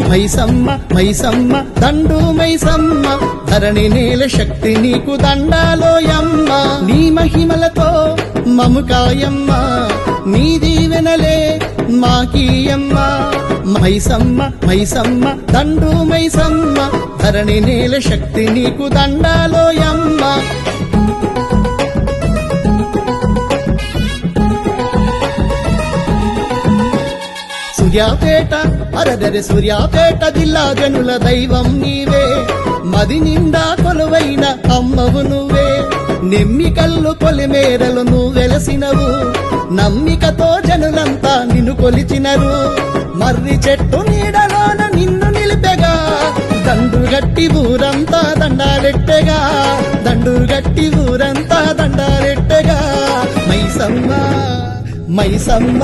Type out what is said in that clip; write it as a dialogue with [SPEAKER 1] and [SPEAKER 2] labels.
[SPEAKER 1] మైసమ్మ మైసమ్మ దండు మైసమ్మ ధరణి నేల శక్తి నీకు దండాలోయమ్మ నీ మహిమలతో మముకాయమ్మ నీ దీవెనలే మాకీయమ్మ మైసమ్మ మైసమ్మ దండు మైసమ్మ ధరణి నేల శక్తి నీకు దండాలోయమ్మ సూర్యాపేట అరదరి సూర్యాపేట జిల్లా జనుల దైవం నీవే మది నిండా కొలువైన అమ్మవు నువ్వే నెమ్మికల్లు పొలిమేరలు నువ్వు వెలసినవు నమ్మికతో జనులంతా నిన్ను కొలిచినరు మర్రి చెట్టు నీడలోన నిన్ను నిలిపెగా దండు గట్టి ఊరంతా దండాలెట్టెగా దండు గట్టి ఊరంతా దండాలెట్టెగా మైసమ్మ మైసమ్మ